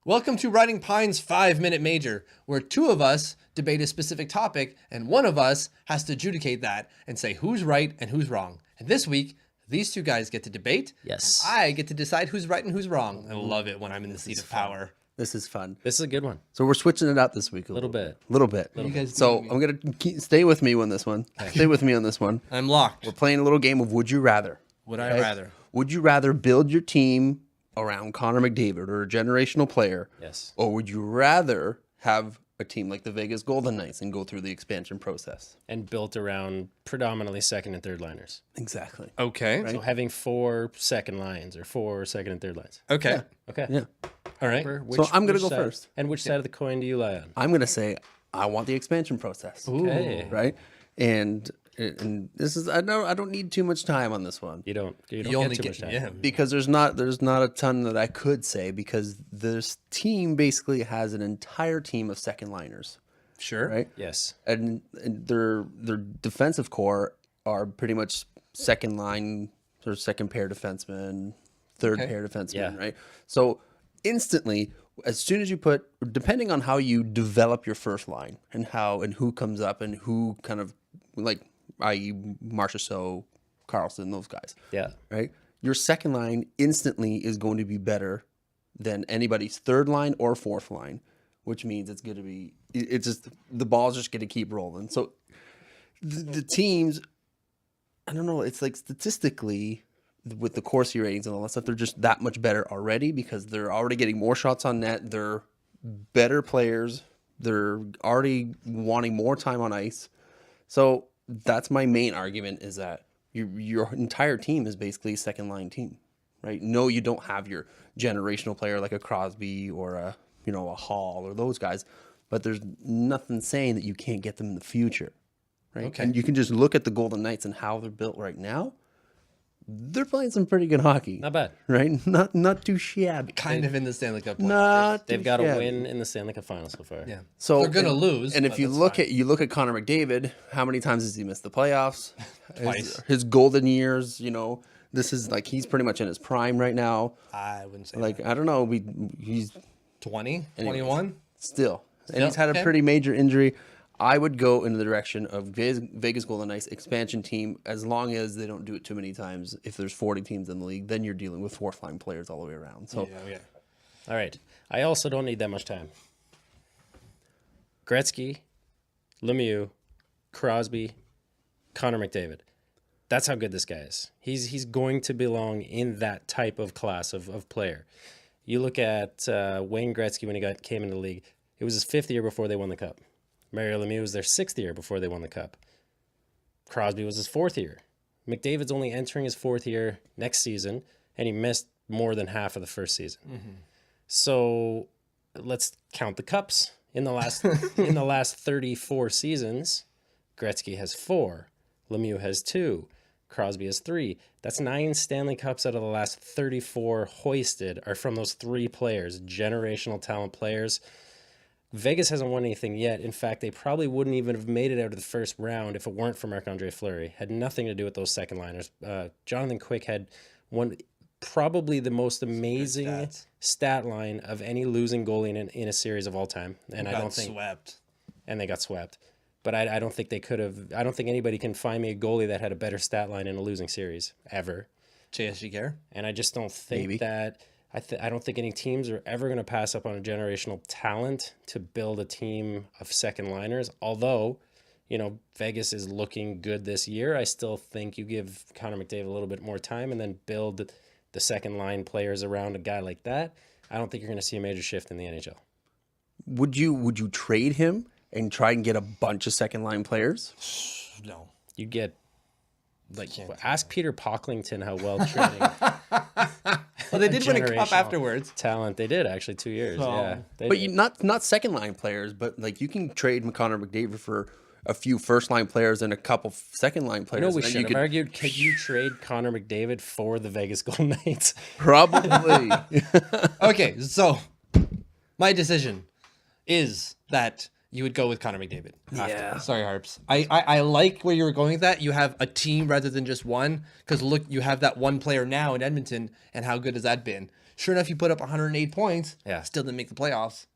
Welcome to Riding Pine's 5-Minute Major, where two of us debate a specific topic and one of us has to adjudicate that and say who's right and who's wrong. And this week, these two guys get to debate. Yes. And I get to decide who's right and who's wrong. I love it when I'm in the seat of power. This is fun. This is a good one. So we're switching it up this week a little bit. Little bit. You guys So I'm going to stay with me on this one. Stay with me on this one. I'm locked. We're playing a little game of Would You Rather. Would I rather? Would you rather build your team around Connor McDavid or a generational player? Yes. Or would you rather have a team like the Vegas Golden Knights and go through the expansion process? And built around predominantly second and third liners. Exactly. Okay. So having 4 second lines or 4 second and third lines. Okay. Okay. Yeah. All right. So I'm gonna go side- first. And which side of the coin do you lie on? I'm going to say I want the expansion process. Okay. Right? And this is I don't need too much time on this one. You don't You get only too get much time. yeah. Because there's not a ton that I could say because this team basically has an entire team of second liners, Sure. right? Yes. And their defensive core are pretty much second line or second pair defensemen, third pair defensemen, Yeah. right? So instantly, as soon as you put, depending on how you develop your first line and who comes up and who kind of like, i.e. Marchessault, Carlson, those guys. Yeah. Right? Your second line instantly is going to be better than anybody's third line or fourth line, which means it's going to be, it's just, the ball's just going to keep rolling. So the teams, I don't know, it's like statistically with the Corsi ratings and all that stuff, they're just that much better already because they're already getting more shots on net. They're better players. They're already wanting more time on ice. So that's my main argument is that your entire team is basically a second line team, right? No, you don't have your generational player like a Crosby or a Hall or those guys, but there's nothing saying that you can't get them in the future, right? Okay. And you can just look at the Golden Knights and how they're built right now. They're playing some pretty good hockey, Not bad. right? Not too shabby. Kind of in the Stanley Cup. playoffs. Not They've too got a shabby. win in the Stanley Cup final so far. Yeah. So they're gonna lose. And if but you that's look fine. at Connor McDavid, how many times has he missed the playoffs? Twice. His golden years, this is like he's pretty much in his prime right now. I wouldn't say Like that. I don't know, he's 20, Anyways. 21. still, and Still? he's had Okay. a pretty major injury. I would go in the direction of Vegas Golden Knights expansion team as long as they don't do it too many times. If there's 40 teams in the league, then you're dealing with fourth line players all the way around. So Yeah. All right. I also don't need that much time. Gretzky, Lemieux, Crosby, Connor McDavid. That's how good this guy is. He's going to belong in that type of class of player. You look at Wayne Gretzky when he came into the league. It was his 5th year before they won the Cup. Mario Lemieux was their 6th year before they won the Cup. Crosby was his 4th year. McDavid's only entering his 4th year next season, and he missed more than half of the first season. So let's count the cups. In the last 34 seasons, Gretzky has 4, Lemieux has 2, Crosby has 3. That's 9 Stanley Cups out of the last 34 hoisted are from those 3 players, generational talent players. Vegas hasn't won anything yet. In fact, they probably wouldn't even have made it out of the first round if it weren't for Marc-Andre Fleury. Had nothing to do with those second liners. Jonathan Quick had probably the most amazing stats. stat line of any losing goalie in a series of all time. And I Got don't think swept. and they got swept. But I don't think they could have. I don't think anybody can find me a goalie that had a better stat line in a losing series ever. JSG Care. And I just don't think Maybe. that. I don't think any teams are ever going to pass up on a generational talent to build a team of second liners. Although, Vegas is looking good this year. I still think you give Connor McDavid a little bit more time and then build the second line players around a guy like that. I don't think you're going to see a major shift in the NHL. would you trade him and try and get a bunch of second line players? No. You get ask Peter Pocklington how well trading Well, they did win a cup generational afterwards. talent. They did actually 2 years. So- Yeah, they But did. you not second line players, but like you can trade Connor McDavid for a few first line players and a couple second line players. No, we and then should have argued. Could you trade Connor McDavid for the Vegas Golden Knights? probably. Okay, so my decision is that you would go with Connor McDavid. Yeah. Sorry, Harps. I like where you were going with that. You have a team rather than just one. Because look, you have that one player now in Edmonton, and how good has that been? Sure enough, you put up 108 points. Yeah. Still didn't make the playoffs.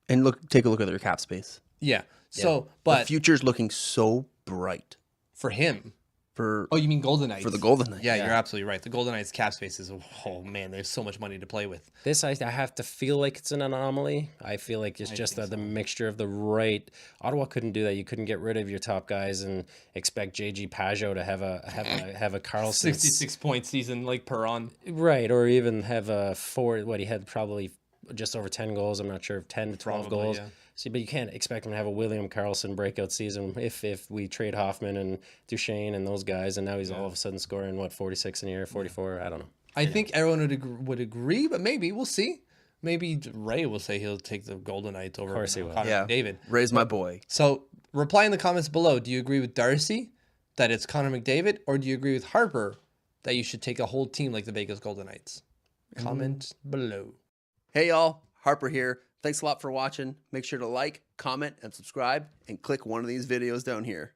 And take a look at their cap space. Yeah. So, The but future's looking so bright for him, for oh, you mean Golden Knights? for the Golden Knights. Yeah, you're absolutely right. The Golden Knights cap space is, oh man, there's so much money to play with. This I have to feel like it's an anomaly. I feel like it's just the mixture of the right. Ottawa couldn't do that. You couldn't get rid of your top guys and expect JG Pajot to have a Carlson 66 point season like Perron. right, or even have a he had probably just over 10 goals. I'm not sure, 10 to 12 Probably, goals. yeah. See, but you can't expect him to have a William Karlsson breakout season if we trade Hoffman and Duchesne and those guys, and now he's all of a sudden scoring 46 in a year, 44. I don't know. I think everyone would agree, but maybe we'll see. Maybe Ray will say he'll take the Golden Knights over course he will. Connor Yeah, McDavid. Ray's my boy. So reply in the comments below. Do you agree with Darcy that it's Connor McDavid, or do you agree with Harper that you should take a whole team like the Vegas Golden Knights? Comment below. Hey y'all, Harper here. Thanks a lot for watching. Make sure to like, comment, and subscribe, and click one of these videos down here.